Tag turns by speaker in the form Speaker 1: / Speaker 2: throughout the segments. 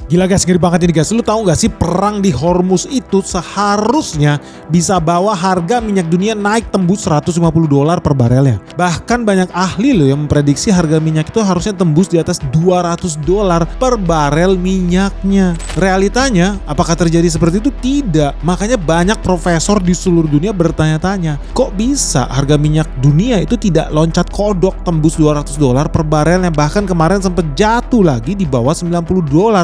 Speaker 1: Gila guys, ngeri banget ini guys. Lu tahu gak sih perang di Hormuz itu seharusnya bisa bawa harga minyak dunia naik tembus $150 per barelnya. Bahkan banyak ahli loh yang memprediksi harga minyak itu harusnya tembus di atas $200 per barel minyaknya. Realitanya, apakah terjadi seperti itu? Tidak. Makanya banyak profesor di seluruh dunia bertanya-tanya, kok bisa harga minyak dunia itu tidak loncat kodok tembus $200 per barelnya? Bahkan kemarin sempat jatuh lagi di bawah $90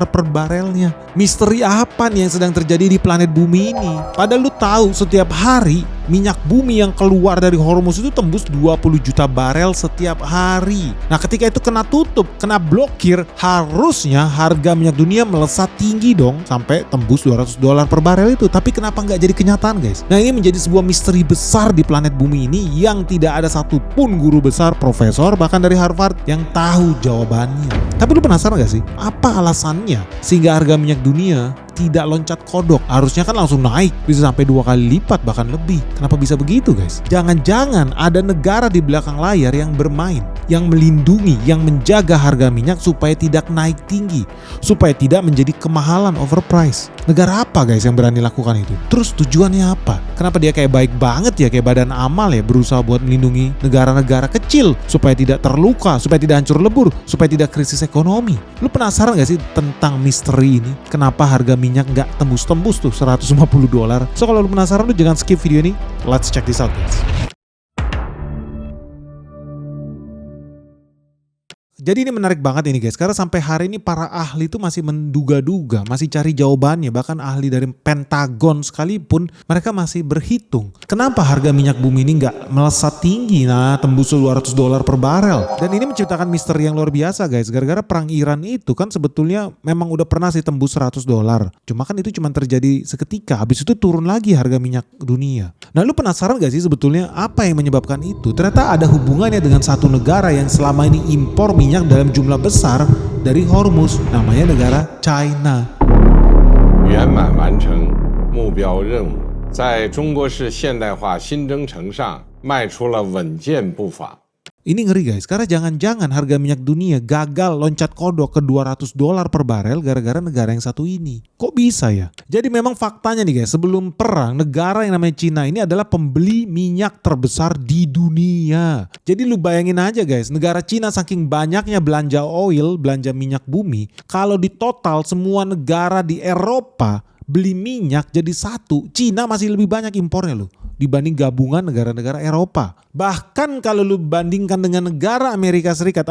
Speaker 1: per barelnya. Misteri apa nih yang sedang terjadi di planet bumi ini? Padahal lu tahu setiap hari minyak bumi yang keluar dari Hormuz itu tembus 20 juta barel setiap hari. Nah ketika itu kena tutup, kena blokir, harusnya harga minyak dunia melesat tinggi dong sampai tembus $200 per barel itu. Tapi kenapa nggak jadi kenyataan guys? Nah ini menjadi sebuah misteri besar di planet bumi ini yang tidak ada satupun guru besar, profesor, bahkan dari Harvard yang tahu jawabannya. Tapi lu penasaran gak sih? Apa alasannya sehingga harga minyak dunia tidak loncat kodok? Harusnya kan langsung naik, bisa sampai 2 kali lipat bahkan lebih. Kenapa bisa begitu guys? Jangan-jangan ada negara di belakang layar yang bermain, yang melindungi, yang menjaga harga minyak supaya tidak naik tinggi, supaya tidak menjadi kemahalan overprice. Negara apa guys yang berani lakukan itu? Terus tujuannya apa? Kenapa dia kayak baik banget ya, kayak badan amal ya, berusaha buat melindungi negara-negara kecil supaya tidak terluka, supaya tidak hancur lebur, supaya tidak krisis ekonomi. Lu penasaran gak sih tentang misteri ini? Kenapa harga minyak nggak tembus-tembus tuh $150? So kalau lu penasaran, lu jangan skip video ini. Let's check this out guys. Jadi ini menarik banget ini guys, karena sampai hari ini para ahli itu masih menduga-duga, masih cari jawabannya. Bahkan ahli dari Pentagon sekalipun mereka masih berhitung kenapa harga minyak bumi ini nggak melesat tinggi, nah tembus $200 per barel. Dan ini menciptakan misteri yang luar biasa guys, gara-gara perang Iran itu kan sebetulnya memang udah pernah sih tembus $100. Cuma kan itu cuma terjadi seketika, habis itu turun lagi harga minyak dunia. Nah lu penasaran gak sih sebetulnya apa yang menyebabkan itu? Ternyata ada hubungannya dengan satu negara yang selama ini impor minyak dalam jumlah besar dari Hormuz, namanya negara China.
Speaker 2: 圆满完成目标任务，在中国式现代化新征程上迈出了稳健步伐。
Speaker 1: Ini ngeri guys, karena jangan-jangan harga minyak dunia gagal loncat kodok ke $200 per barel gara-gara negara yang satu ini. Kok bisa ya? Jadi memang faktanya nih guys, sebelum perang negara yang namanya Cina ini adalah pembeli minyak terbesar di dunia. Jadi lu bayangin aja guys, negara Cina saking banyaknya belanja oil, belanja minyak bumi, kalau di total semua negara di Eropa beli minyak jadi satu, Cina masih lebih banyak impornya loh dibanding gabungan negara-negara Eropa. Bahkan kalau lu bandingkan dengan negara Amerika Serikat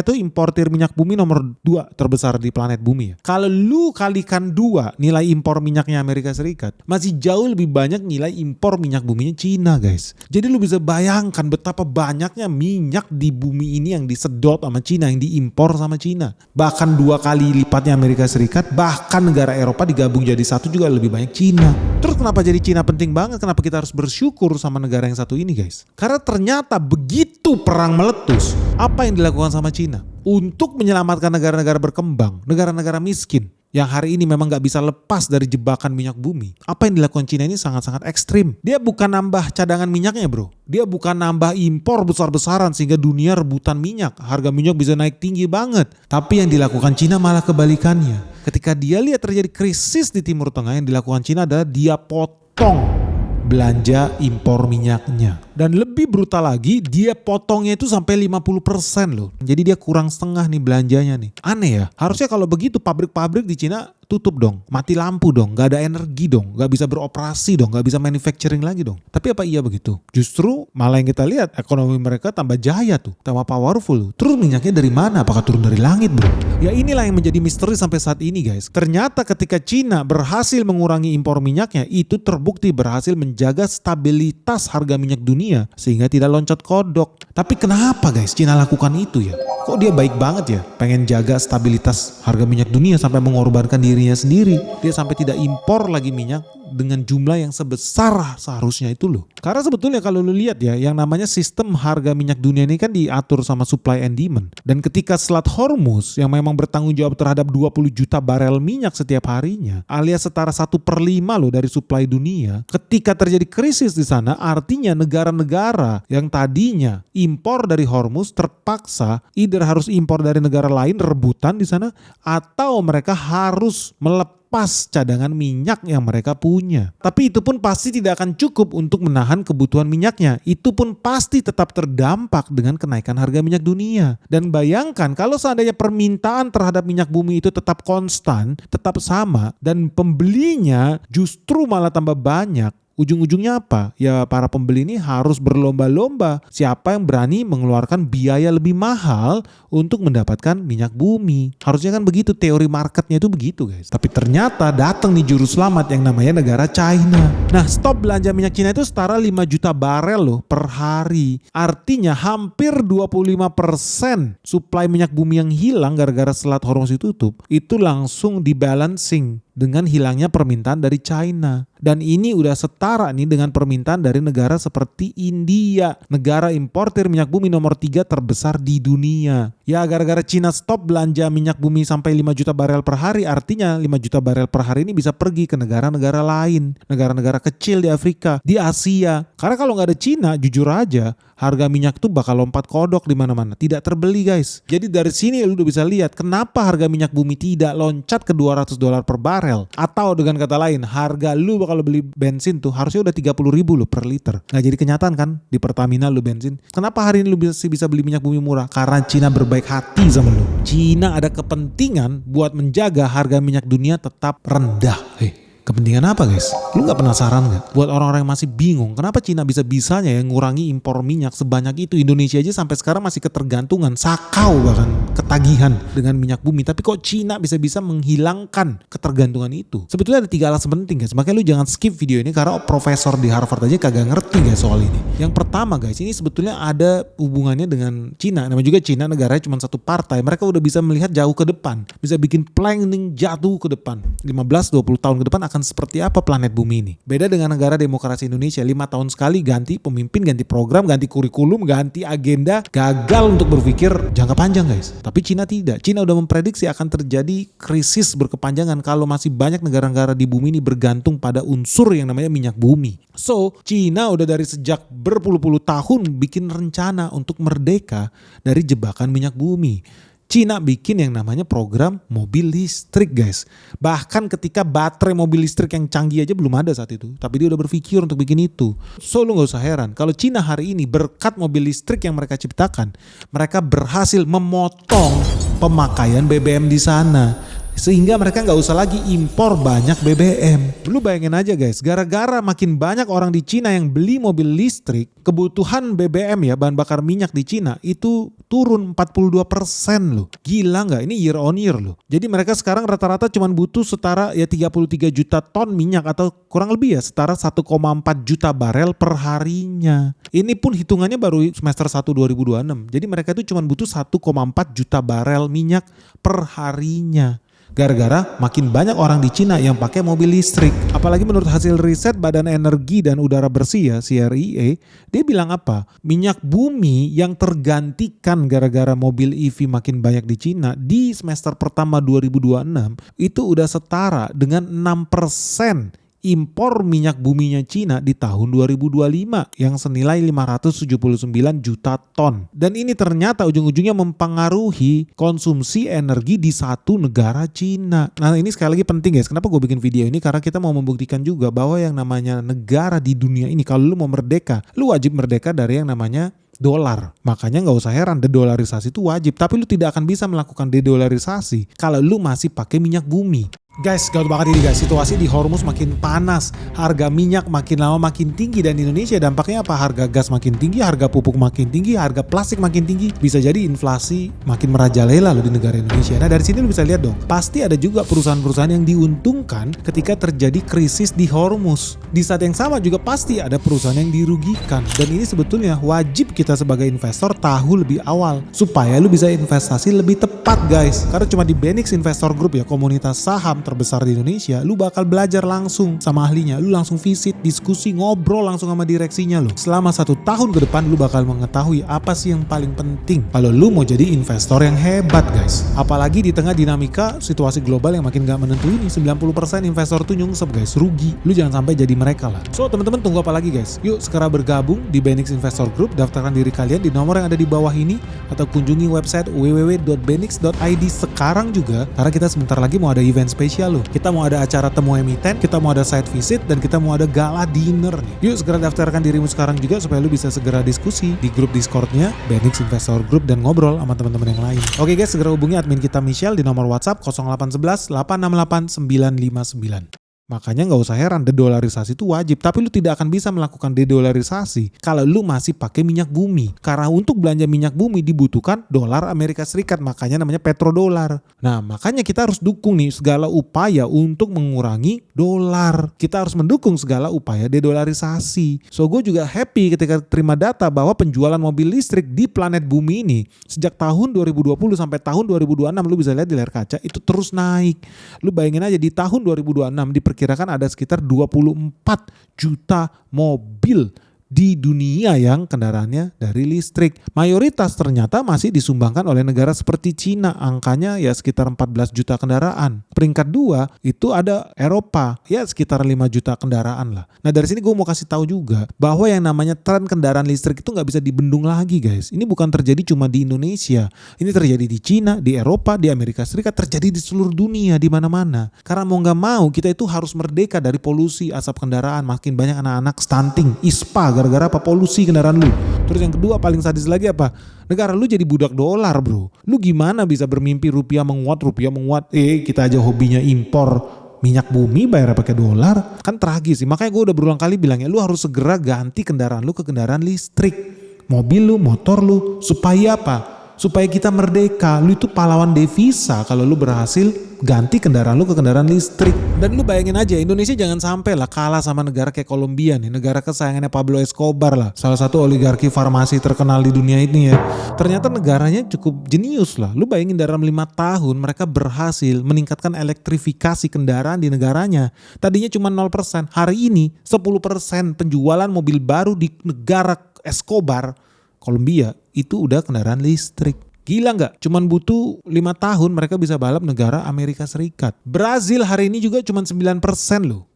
Speaker 1: itu importir minyak bumi nomor 2 terbesar di planet bumi ya. Kalau lu kalikan 2 nilai impor minyaknya Amerika Serikat, masih jauh lebih banyak nilai impor minyak buminya Cina guys. Jadi lu bisa bayangkan betapa banyaknya minyak di bumi ini yang disedot sama Cina, yang diimpor sama Cina. Bahkan 2 kali lipatnya Amerika Serikat, bahkan negara Eropa digabung jadi satu juga lebih banyak Cina. Terus kenapa jadi Cina penting banget? Kenapa kita harus bersyukur sama negara yang satu ini guys? Karena ternyata begitu perang meletus, apa yang dilakukan sama Cina? Untuk menyelamatkan negara-negara berkembang, negara-negara miskin yang hari ini memang gak bisa lepas dari jebakan minyak bumi. Apa yang dilakukan Cina ini sangat-sangat ekstrim. Dia bukan nambah cadangan minyaknya bro. Dia bukan nambah impor besar-besaran sehingga dunia rebutan minyak. Harga minyak bisa naik tinggi banget. Tapi yang dilakukan Cina malah kebalikannya. Ketika dia lihat terjadi krisis di Timur Tengah, yang dilakukan Cina adalah dia potong belanja impor minyaknya. Dan lebih brutal lagi, dia potongnya itu sampai 50% loh. Jadi dia kurang setengah nih belanjanya nih. Aneh ya, harusnya kalau begitu pabrik-pabrik di Cina tutup dong, mati lampu dong, gak ada energi dong, gak bisa beroperasi dong, gak bisa manufacturing lagi dong. Tapi apa iya begitu? Justru malah yang kita lihat ekonomi mereka tambah jaya tuh, tambah powerful. Terus minyaknya dari mana? Apakah turun dari langit bro? Ya inilah yang menjadi misteri sampai saat ini guys. Ternyata ketika Cina berhasil mengurangi impor minyaknya, itu terbukti berhasil menjaga stabilitas harga minyak dunia sehingga tidak loncat kodok. Tapi kenapa guys Cina lakukan itu ya? Kok dia baik banget ya, pengen jaga stabilitas harga minyak dunia sampai mengorbankan dirinya sendiri. Dia sampai tidak impor lagi minyak dengan jumlah yang sebesar seharusnya itu loh. Karena sebetulnya kalau lu lihat ya, yang namanya sistem harga minyak dunia ini kan diatur sama supply and demand. Dan ketika Selat Hormuz yang memang bertanggung jawab terhadap 20 juta barel minyak setiap harinya, alias setara 1/5 loh dari supply dunia, ketika terjadi krisis di sana, artinya negara negara-negara yang tadinya impor dari Hormuz terpaksa either harus impor dari negara lain rebutan di sana, atau mereka harus melepas cadangan minyak yang mereka punya. Tapi itu pun pasti tidak akan cukup untuk menahan kebutuhan minyaknya. Itu pun pasti tetap terdampak dengan kenaikan harga minyak dunia. Dan bayangkan kalau seandainya permintaan terhadap minyak bumi itu tetap konstan, tetap sama, dan pembelinya justru malah tambah banyak. Ujung-ujungnya apa? Ya para pembeli ini harus berlomba-lomba siapa yang berani mengeluarkan biaya lebih mahal untuk mendapatkan minyak bumi. Harusnya kan begitu, teori marketnya itu begitu guys. Tapi ternyata datang nih juru selamat yang namanya negara China. Nah, stop belanja minyak Cina itu setara 5 juta barel loh per hari. Artinya hampir 25% suplai minyak bumi yang hilang gara-gara Selat Hormuz ditutup itu langsung dibalancing dengan hilangnya permintaan dari China. Dan ini udah setara nih dengan permintaan dari negara seperti India, negara importir minyak bumi nomor 3 terbesar di dunia. Ya gara-gara Cina stop belanja minyak bumi sampai 5 juta barel per hari, artinya 5 juta barel per hari ini bisa pergi ke negara-negara lain, negara-negara kecil di Afrika, di Asia. Karena kalau nggak ada Cina, jujur aja harga minyak tuh bakal lompat kodok di mana-mana, tidak terbeli guys. Jadi dari sini lu udah bisa lihat kenapa harga minyak bumi tidak loncat ke $200 per barel. Atau dengan kata lain, harga lu kalau beli bensin tuh harusnya udah 30.000 loh per liter. Nah jadi kenyataan kan di Pertamina lu bensin. Kenapa hari ini lu bisa beli minyak bumi murah? Karena Cina berbaik hati sama lu. Cina ada kepentingan buat menjaga harga minyak dunia tetap rendah. Kepentingan apa guys? Lu gak penasaran gak? Buat orang-orang yang masih bingung, kenapa Cina bisa-bisanya ya ngurangi impor minyak sebanyak itu? Indonesia aja sampai sekarang masih ketergantungan, sakau bahkan ketagihan dengan minyak bumi. Tapi kok Cina bisa-bisa menghilangkan ketergantungan itu? Sebetulnya ada 3 alasan penting guys. Makanya lu jangan skip video ini karena profesor di Harvard aja kagak ngerti guys soal ini. Yang pertama guys, ini sebetulnya ada hubungannya dengan Cina. Namanya juga Cina, negaranya cuma satu partai. Mereka udah bisa melihat jauh ke depan. Bisa bikin planning jatuh ke depan. 15-20 tahun ke depan akan seperti apa planet bumi ini. Beda dengan negara demokrasi Indonesia, 5 tahun sekali ganti pemimpin, ganti program, ganti kurikulum, ganti agenda, gagal untuk berpikir jangka panjang guys. Tapi Cina tidak. Cina udah memprediksi akan terjadi krisis berkepanjangan kalau masih banyak negara-negara di bumi ini bergantung pada unsur yang namanya minyak bumi. So, Cina udah dari sejak berpuluh-puluh tahun bikin rencana untuk merdeka dari jebakan minyak bumi. Cina bikin yang namanya program mobil listrik guys. Bahkan ketika baterai mobil listrik yang canggih aja belum ada saat itu. Tapi dia udah berpikir untuk bikin itu. So lu gak usah heran kalau Cina hari ini berkat mobil listrik yang mereka ciptakan, mereka berhasil memotong pemakaian BBM di sana. Sehingga mereka gak usah lagi impor banyak BBM. Lu bayangin aja guys, gara-gara makin banyak orang di Cina yang beli mobil listrik, kebutuhan BBM ya, bahan bakar minyak di Cina itu turun 42% loh. Gila gak? Ini year on year loh. Jadi mereka sekarang rata-rata cuma butuh setara ya 33 juta ton minyak atau kurang lebih ya setara 1,4 juta barel per harinya. Ini pun hitungannya baru semester 1 2026. Jadi mereka itu cuma butuh 1,4 juta barel minyak per harinya. Gara-gara makin banyak orang di Cina yang pakai mobil listrik. Apalagi menurut hasil riset Badan Energi dan Udara Bersih ya, CREA, dia bilang apa? Minyak bumi yang tergantikan gara-gara mobil EV makin banyak di Cina di semester pertama 2026 itu udah setara dengan 6% impor minyak buminya Cina di tahun 2025 yang senilai 579 juta ton. Dan ini ternyata ujung-ujungnya mempengaruhi konsumsi energi di satu negara Cina. Nah ini sekali lagi penting guys, kenapa gue bikin video ini? Karena kita mau membuktikan juga bahwa yang namanya negara di dunia ini, kalau lu mau merdeka, lu wajib merdeka dari yang namanya dolar. Makanya gak usah heran dedolarisasi itu wajib. Tapi lu tidak akan bisa melakukan dedolarisasi kalau lu masih pakai minyak bumi. Guys, gawat banget ini guys, situasi di Hormuz makin panas, harga minyak makin lama makin tinggi, dan di Indonesia dampaknya apa? Harga gas makin tinggi, harga pupuk makin tinggi, harga plastik makin tinggi, bisa jadi inflasi makin merajalela loh di negara Indonesia. Nah dari sini lu bisa lihat dong, pasti ada juga perusahaan-perusahaan yang diuntungkan ketika terjadi krisis di Hormuz. Di saat yang sama juga pasti ada perusahaan yang dirugikan, dan ini sebetulnya wajib kita sebagai investor tahu lebih awal supaya lu bisa investasi lebih tepat guys. Karena cuma di Benix Investor Group ya, komunitas saham terbesar di Indonesia, lu bakal belajar langsung sama ahlinya. Lu langsung visit, diskusi, ngobrol langsung sama direksinya lu. Selama 1 tahun ke depan lu bakal mengetahui apa sih yang paling penting kalau lu mau jadi investor yang hebat guys. Apalagi di tengah dinamika situasi global yang makin gak menentu ini, 90% investor tuh nyungsep guys, rugi. Lu jangan sampai jadi mereka lah. So teman-teman tunggu apa lagi guys? Yuk segera bergabung di Benix Investor Group, daftarkan diri kalian di nomor yang ada di bawah ini atau kunjungi website www.benix.id sekarang juga, karena kita sebentar lagi mau ada event spesial loh. Kita mau ada acara temu emiten, kita mau ada site visit, dan kita mau ada gala dinner nih. Yuk segera daftarkan dirimu sekarang juga supaya lu bisa segera diskusi di grup Discordnya Benix Investor Group dan ngobrol sama teman-teman yang lain. Oke guys, segera hubungi admin kita Michelle di nomor WhatsApp 0811 868 959. Makanya nggak usah heran, dedolarisasi itu wajib, tapi lu tidak akan bisa melakukan dedolarisasi kalau lu masih pakai minyak bumi. Karena untuk belanja minyak bumi dibutuhkan dolar Amerika Serikat, makanya namanya petrodolar. Nah, makanya kita harus dukung nih segala upaya untuk mengurangi dolar. Kita harus mendukung segala upaya dedolarisasi. So, gue juga happy ketika terima data bahwa penjualan mobil listrik di planet bumi ini sejak tahun 2020 sampai tahun 2026, lu bisa lihat di layar kaca itu terus naik. Lu bayangin aja di tahun 2026 diperkirakan ada sekitar 24 juta mobil di dunia yang kendaraannya dari listrik. Mayoritas ternyata masih disumbangkan oleh negara seperti Cina. Angkanya ya sekitar 14 juta kendaraan. Peringkat 2 itu ada Eropa. Ya sekitar 5 juta kendaraan lah. Nah dari sini gue mau kasih tahu juga bahwa yang namanya tren kendaraan listrik itu gak bisa dibendung lagi guys. Ini bukan terjadi cuma di Indonesia. Ini terjadi di Cina, di Eropa, di Amerika Serikat. Terjadi di seluruh dunia, di mana-mana. Karena mau gak mau kita itu harus merdeka dari polusi asap kendaraan. Makin banyak anak-anak stunting, ISPA gara-gara apa? Polusi kendaraan lu. Terus yang kedua paling sadis lagi apa? Negara lu jadi budak dolar bro. Lu gimana bisa bermimpi rupiah menguat. Kita aja hobinya impor minyak bumi bayar pakai dolar. Kan tragis sih. Makanya gue udah berulang kali bilang ya, lu harus segera ganti kendaraan lu ke kendaraan listrik. Mobil lu, motor lu. Supaya apa? Supaya kita merdeka. Lu itu pahlawan devisa kalau lu berhasil ganti kendaraan lu ke kendaraan listrik. Dan lu bayangin aja, Indonesia jangan sampai lah kalah sama negara kayak Kolombia nih, negara kesayangannya Pablo Escobar lah, salah satu oligarki farmasi terkenal di dunia ini ya. Ternyata negaranya cukup jenius lah. Lu bayangin dalam 5 tahun mereka berhasil meningkatkan elektrifikasi kendaraan di negaranya. Tadinya cuma 0%, hari ini 10% penjualan mobil baru di negara Escobar, Kolombia, itu udah kendaraan listrik. Gila nggak? Cuman butuh 5 tahun mereka bisa balap negara Amerika Serikat. Brazil hari ini juga cuman 9% loh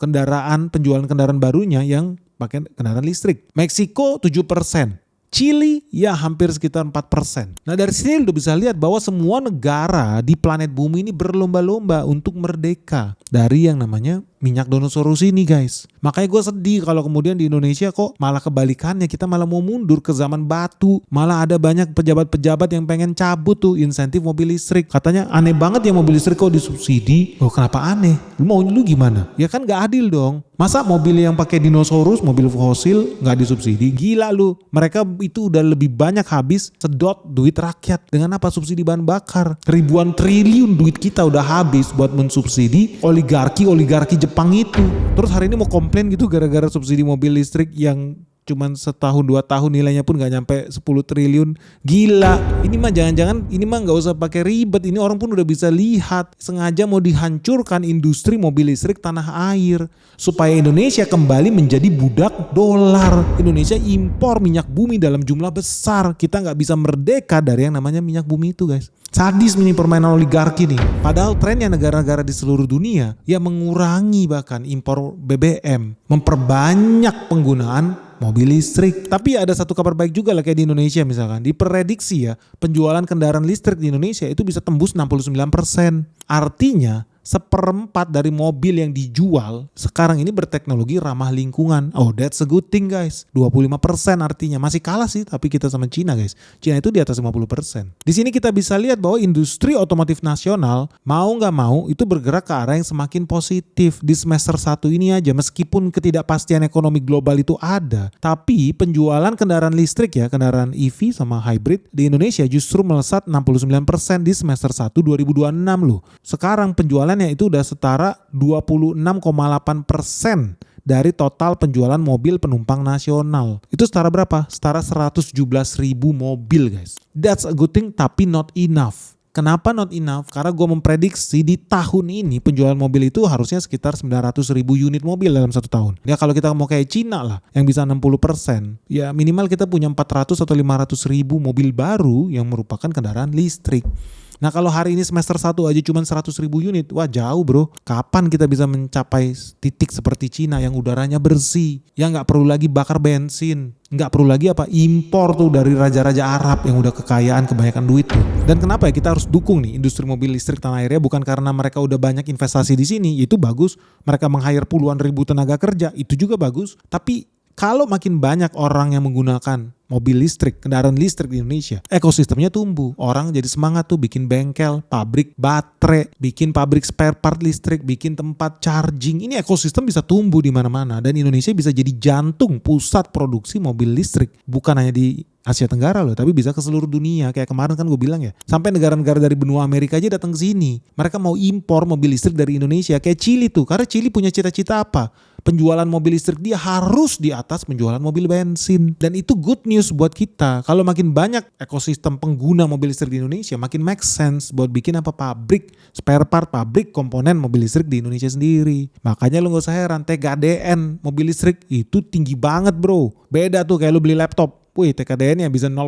Speaker 1: penjualan kendaraan barunya yang pakai kendaraan listrik. Meksiko 7%. Chili ya hampir sekitar 4%. Nah dari sini udah bisa lihat bahwa semua negara di planet bumi ini berlomba-lomba untuk merdeka dari yang namanya minyak dinosaurus ini guys. Makanya gue sedih kalau kemudian di Indonesia kok malah kebalikannya, kita malah mau mundur ke zaman batu. Malah ada banyak pejabat-pejabat yang pengen cabut tuh insentif mobil listrik. Katanya aneh banget ya mobil listrik kok disubsidi. Oh kenapa aneh? Lu gimana? Ya kan gak adil dong. Masa mobil yang pakai dinosaurus, mobil fosil gak disubsidi? Gila lu. Mereka itu udah lebih banyak habis sedot duit rakyat. Dengan apa? Subsidi bahan bakar. Ribuan triliun duit kita udah habis buat mensubsidi oligarki Jepang itu. Terus hari ini mau komplain gitu gara-gara subsidi mobil listrik yang cuman setahun 2 tahun nilainya pun gak nyampe 10 triliun. Gila. Ini mah jangan-jangan ini mah gak usah pakai ribet. Ini orang pun udah bisa lihat. Sengaja mau dihancurkan industri mobil listrik tanah air. Supaya Indonesia kembali menjadi budak dolar. Indonesia impor minyak bumi dalam jumlah besar. Kita gak bisa merdeka dari yang namanya minyak bumi itu guys. Sadis ini permainan oligarki nih. Padahal trennya negara-negara di seluruh dunia ya mengurangi bahkan impor BBM. Memperbanyak penggunaan mobil listrik. Tapi ada satu kabar baik juga lah kayak di Indonesia misalkan. Diprediksi ya penjualan kendaraan listrik di Indonesia itu bisa tembus 69%. Artinya 1/4 dari mobil yang dijual sekarang ini berteknologi ramah lingkungan. Oh that's a good thing guys. 25% artinya masih kalah sih tapi kita sama Cina guys. Cina itu di atas 50%. Di sini kita bisa lihat bahwa industri otomotif nasional mau gak mau itu bergerak ke arah yang semakin positif. Di semester 1 ini aja meskipun ketidakpastian ekonomi global itu ada, tapi penjualan kendaraan listrik ya, kendaraan EV sama hybrid di Indonesia justru melesat 69% di semester 1 2026 loh. Sekarang penjualannya itu udah setara 26,8% dari total penjualan mobil penumpang nasional. Itu setara berapa? Setara 117.000 mobil guys. That's a good thing tapi not enough. Kenapa not enough? Karena gue memprediksi di tahun ini penjualan mobil itu harusnya sekitar 900 ribu unit mobil dalam 1 tahun. Ya kalau kita mau kayak Cina lah yang bisa 60%, ya minimal kita punya 400 atau 500 ribu mobil baru yang merupakan kendaraan listrik. Nah kalau hari ini semester 1 aja cuma 100 ribu unit, wah jauh bro. Kapan kita bisa mencapai titik seperti Cina yang udaranya bersih, yang gak perlu lagi bakar bensin, gak perlu lagi impor tuh dari raja-raja Arab yang udah kekayaan kebanyakan duit tuh. Dan kenapa ya kita harus dukung nih industri mobil listrik tanah airnya, bukan karena mereka udah banyak investasi di sini, itu bagus. Mereka meng-hire puluhan ribu tenaga kerja, itu juga bagus. Tapi kalau makin banyak orang yang menggunakan mobil listrik, kendaraan listrik di Indonesia, ekosistemnya tumbuh. Orang jadi semangat tuh bikin bengkel, pabrik baterai, bikin pabrik spare part listrik, bikin tempat charging. Ini ekosistem bisa tumbuh di mana-mana dan Indonesia bisa jadi jantung pusat produksi mobil listrik. Bukan hanya di Asia Tenggara loh, tapi bisa ke seluruh dunia. Kayak kemarin kan gue bilang ya, sampai negara-negara dari benua Amerika aja datang ke sini. Mereka mau impor mobil listrik dari Indonesia. Kayak Chili tuh, karena Chili punya cita-cita apa? Penjualan mobil listrik dia harus di atas penjualan mobil bensin. Dan itu good news buat kita. Kalau makin banyak ekosistem pengguna mobil listrik di Indonesia, makin make sense buat bikin pabrik spare part, pabrik komponen mobil listrik di Indonesia sendiri. Makanya lu gak usah heran, TKDN mobil listrik itu tinggi banget bro. Beda tuh kayak lu beli laptop. Wih, TKDN-nya bisa 0%,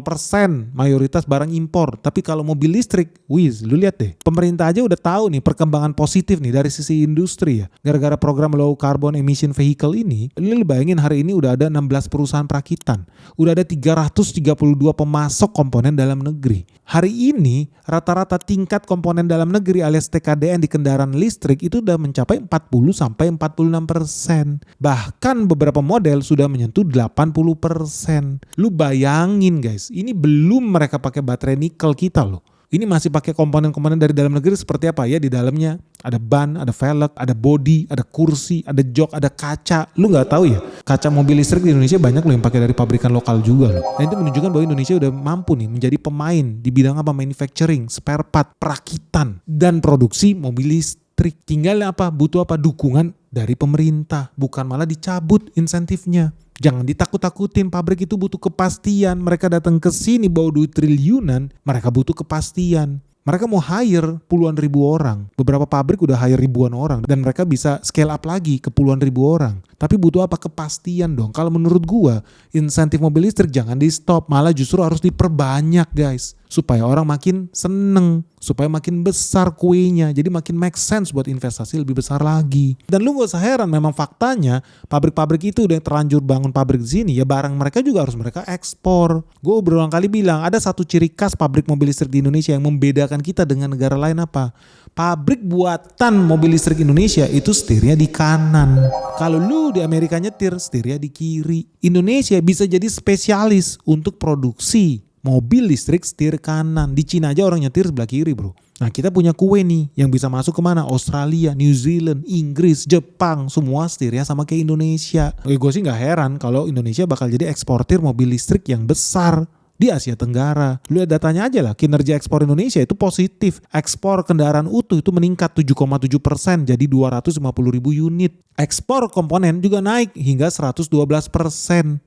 Speaker 1: mayoritas barang impor. Tapi kalau mobil listrik, lu lihat deh. Pemerintah aja udah tahu nih perkembangan positif nih dari sisi industri ya. Gara-gara program low carbon emission vehicle ini, lu bayangin hari ini udah ada 16 perusahaan perakitan. Udah ada 332 pemasok komponen dalam negeri. Hari ini rata-rata tingkat komponen dalam negeri alias TKDN di kendaraan listrik itu udah mencapai 40-46%. Bahkan beberapa model sudah menyentuh 80%. Lu bayangin guys, ini belum mereka pakai baterai nikel kita loh. Ini masih pakai komponen-komponen dari dalam negeri seperti apa ya, di dalamnya ada ban, ada velg, ada bodi, ada kursi, ada jok, ada kaca. Lu nggak tahu ya, kaca mobil listrik di Indonesia banyak loh yang pakai dari pabrikan lokal juga loh. Dan itu menunjukkan bahwa Indonesia udah mampu nih menjadi pemain di bidang manufacturing, spare part, perakitan dan produksi mobil listrik. Tinggal butuh dukungan dari pemerintah, bukan malah dicabut insentifnya. Jangan ditakut-takutin, pabrik itu butuh kepastian. Mereka datang ke sini bawa duit triliunan, mereka butuh kepastian. Mereka mau hire puluhan ribu orang. Beberapa pabrik udah hire ribuan orang dan mereka bisa scale up lagi ke puluhan ribu orang. Tapi butuh kepastian dong. Kalau menurut gua, insentif mobil listrik jangan di stop, malah justru harus diperbanyak guys. Supaya orang makin seneng, supaya makin besar kuenya, jadi makin make sense buat investasi lebih besar lagi. Dan lu gak usah heran, memang faktanya pabrik-pabrik itu udah terlanjur bangun pabrik di sini, ya barang mereka juga harus mereka ekspor. Gue berulang kali bilang, ada satu ciri khas pabrik mobil listrik di Indonesia yang membedakan kita dengan negara lain apa? Pabrik buatan mobil listrik Indonesia itu setirnya di kanan. Kalau lu di Amerika nyetir, setirnya di kiri. Indonesia bisa jadi spesialis untuk produksi mobil listrik setir kanan. Di Cina aja orang nyetir sebelah kiri bro. Nah kita punya kue nih yang bisa masuk kemana? Australia, New Zealand, Inggris, Jepang. Semua setirnya sama kayak Indonesia. Gue sih gak heran kalau Indonesia bakal jadi eksportir mobil listrik yang besar di Asia Tenggara. Lu lihat datanya aja lah, kinerja ekspor Indonesia itu positif. Ekspor kendaraan utuh itu meningkat 7,7% jadi 250 ribu unit. Ekspor komponen juga naik hingga 112%.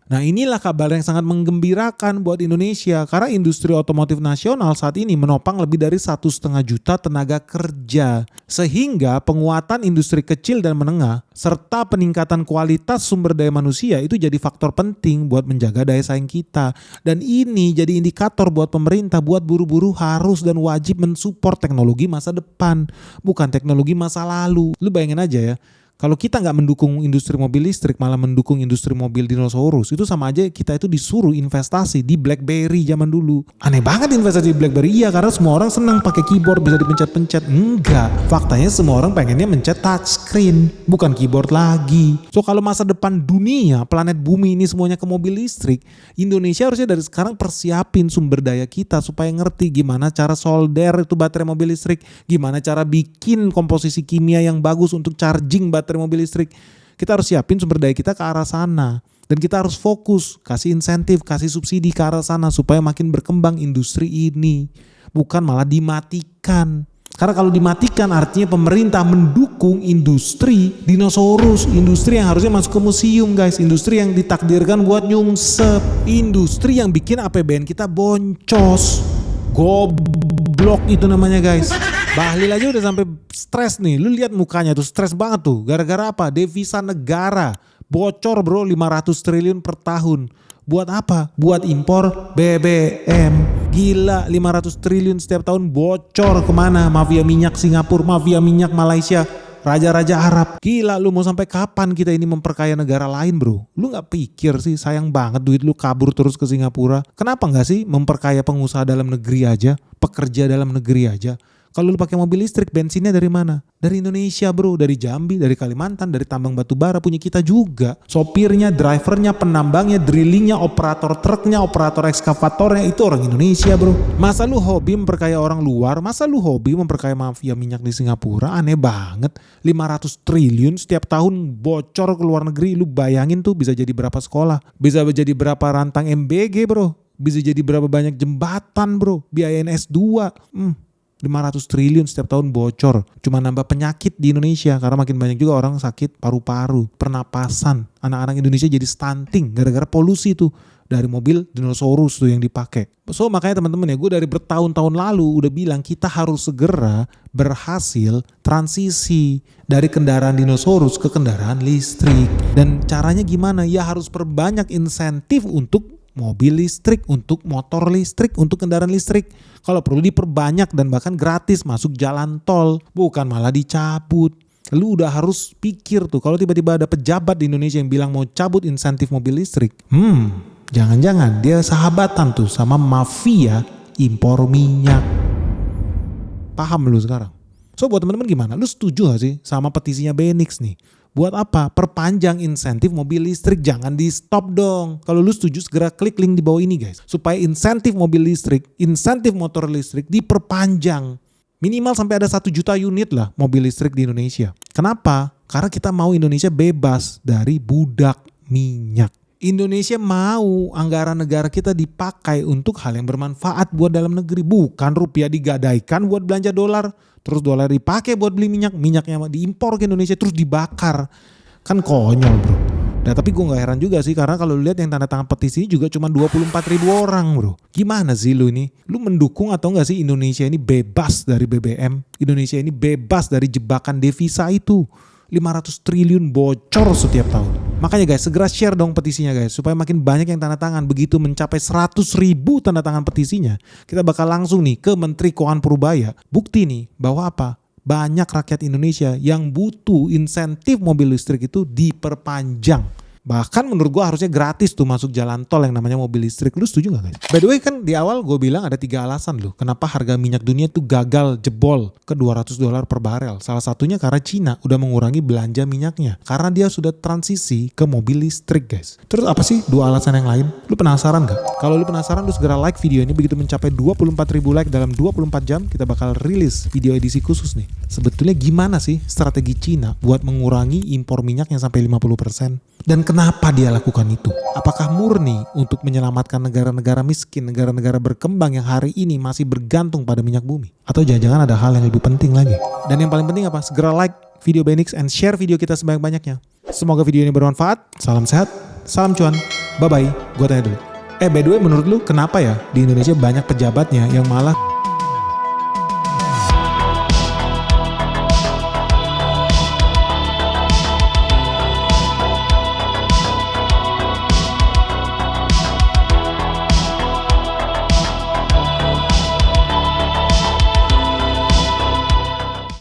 Speaker 1: Nah inilah kabar yang sangat menggembirakan buat Indonesia karena industri otomotif nasional saat ini menopang lebih dari 1,5 juta tenaga kerja. Sehingga penguatan industri kecil dan menengah serta peningkatan kualitas sumber daya manusia itu jadi faktor penting buat menjaga daya saing kita. Dan ini jadi indikator buat pemerintah buat buru-buru harus dan wajib mensupport teknologi masa depan, bukan teknologi masa lalu. Lu bayangin aja ya, kalau kita nggak mendukung industri mobil listrik malah mendukung industri mobil dinosaurus, itu sama aja kita itu disuruh investasi di BlackBerry zaman dulu. Aneh banget investasi di BlackBerry. Iya karena semua orang senang pakai keyboard bisa dipencet-pencet. Enggak, faktanya semua orang pengennya mencet touchscreen bukan keyboard lagi. So kalau masa depan dunia planet bumi ini semuanya ke mobil listrik, Indonesia harusnya dari sekarang persiapin sumber daya kita supaya ngerti gimana cara solder itu baterai mobil listrik, gimana cara bikin komposisi kimia yang bagus untuk charging baterai mobil listrik. Kita harus siapin sumber daya kita ke arah sana. Dan kita harus fokus, kasih insentif, kasih subsidi ke arah sana supaya makin berkembang industri ini. Bukan malah dimatikan. Karena kalau dimatikan artinya pemerintah mendukung industri dinosaurus. Industri yang harusnya masuk ke museum guys. Industri yang ditakdirkan buat nyungsep. Industri yang bikin APBN kita boncos. Gob Goblok itu namanya guys. Bahlil aja udah sampai stres nih. Lu lihat mukanya tuh stres banget tuh. Gara-gara apa? Devisa negara bocor bro 500 triliun per tahun. Buat apa? Buat impor BBM. Gila 500 triliun setiap tahun bocor kemana? Mafia minyak Singapura, mafia minyak Malaysia, raja-raja Arab. Gila lu mau sampai kapan kita ini memperkaya negara lain bro? Lu gak pikir sih sayang banget duit lu kabur terus ke Singapura? Kenapa gak sih memperkaya pengusaha dalam negeri aja? Pekerja dalam negeri aja? Kalau lu pakai mobil listrik, bensinnya dari mana? Dari Indonesia bro, dari Jambi, dari Kalimantan, dari tambang batu bara punya kita juga. Sopirnya, drivernya, penambangnya, drillingnya, operator truknya, operator ekskavatornya itu orang Indonesia bro. Masa lu hobi memperkaya orang luar? Masa lu hobi memperkaya mafia minyak di Singapura? Aneh banget. 500 triliun setiap tahun bocor ke luar negeri. Lu bayangin tuh bisa jadi berapa sekolah? Bisa jadi berapa rantang MBG bro? Bisa jadi berapa banyak jembatan bro? Biayain S2. 500 triliun setiap tahun bocor. Cuma nambah penyakit di Indonesia karena makin banyak juga orang sakit paru-paru, pernapasan. Anak-anak Indonesia jadi stunting gara-gara polusi tuh dari mobil dinosaurus tuh yang dipakai. So makanya teman-teman ya, gue dari bertahun-tahun lalu udah bilang kita harus segera berhasil transisi dari kendaraan dinosaurus ke kendaraan listrik. Dan caranya gimana? Ya harus perbanyak insentif untuk mobil listrik, untuk motor listrik, untuk kendaraan listrik. Kalau perlu diperbanyak dan bahkan gratis masuk jalan tol, bukan malah dicabut. Lu udah harus pikir tuh kalau tiba-tiba ada pejabat di Indonesia yang bilang mau cabut insentif mobil listrik. Jangan-jangan dia sahabatan tuh sama mafia impor minyak. Paham lu sekarang? So buat teman-teman gimana? Lu setuju gak sih sama petisinya Benix nih? Buat apa? Perpanjang insentif mobil listrik, jangan di stop dong. Kalau lu setuju segera klik link di bawah ini guys. Supaya insentif mobil listrik, insentif motor listrik diperpanjang. Minimal sampai ada 1 juta unit lah mobil listrik di Indonesia. Kenapa? Karena kita mau Indonesia bebas dari budak minyak. Indonesia mau anggaran negara kita dipakai untuk hal yang bermanfaat buat dalam negeri. Bukan rupiah digadaikan buat belanja dolar. Terus dolar dipakai buat beli minyak. Minyaknya diimpor ke Indonesia terus dibakar. Kan konyol bro. Nah tapi gue gak heran juga sih. Karena kalau lihat yang tanda tangan petisi juga cuma 24.000 orang bro. Gimana sih lu ini? Lu mendukung atau gak sih Indonesia ini bebas dari BBM? Indonesia ini bebas dari jebakan devisa itu. 500 triliun bocor setiap tahun. Makanya guys segera share dong petisinya guys. Supaya makin banyak yang tanda tangan. Begitu mencapai 100.000 tanda tangan petisinya. Kita bakal langsung nih ke Menteri Keuangan Purbaya. Bukti nih bahwa apa? Banyak rakyat Indonesia yang butuh insentif mobil listrik itu diperpanjang. Bahkan menurut gue harusnya gratis tuh masuk jalan tol yang namanya mobil listrik. Lu setuju gak guys? By the way kan di awal gue bilang ada 3 alasan loh. Kenapa harga minyak dunia tuh gagal jebol ke $200 per barel. Salah satunya karena Cina udah mengurangi belanja minyaknya. Karena dia sudah transisi ke mobil listrik guys. Terus apa sih 2 alasan yang lain? Lu penasaran gak? Kalau lu penasaran lu segera like video ini. Begitu mencapai 24.000 like dalam 24 jam kita bakal rilis video edisi khusus nih. Sebetulnya gimana sih strategi Cina buat mengurangi impor minyak yang sampai 50%? Dan kenapa dia lakukan itu? Apakah murni untuk menyelamatkan negara-negara miskin, negara-negara berkembang yang hari ini masih bergantung pada minyak bumi? Atau jangan-jangan ada hal yang lebih penting lagi? Dan yang paling penting apa? Segera like video Benix and share video kita sebanyak-banyaknya. Semoga video ini bermanfaat. Salam sehat, salam cuan. Bye-bye. Gue tanya dulu. By the way menurut lu kenapa ya di Indonesia banyak pejabatnya yang malah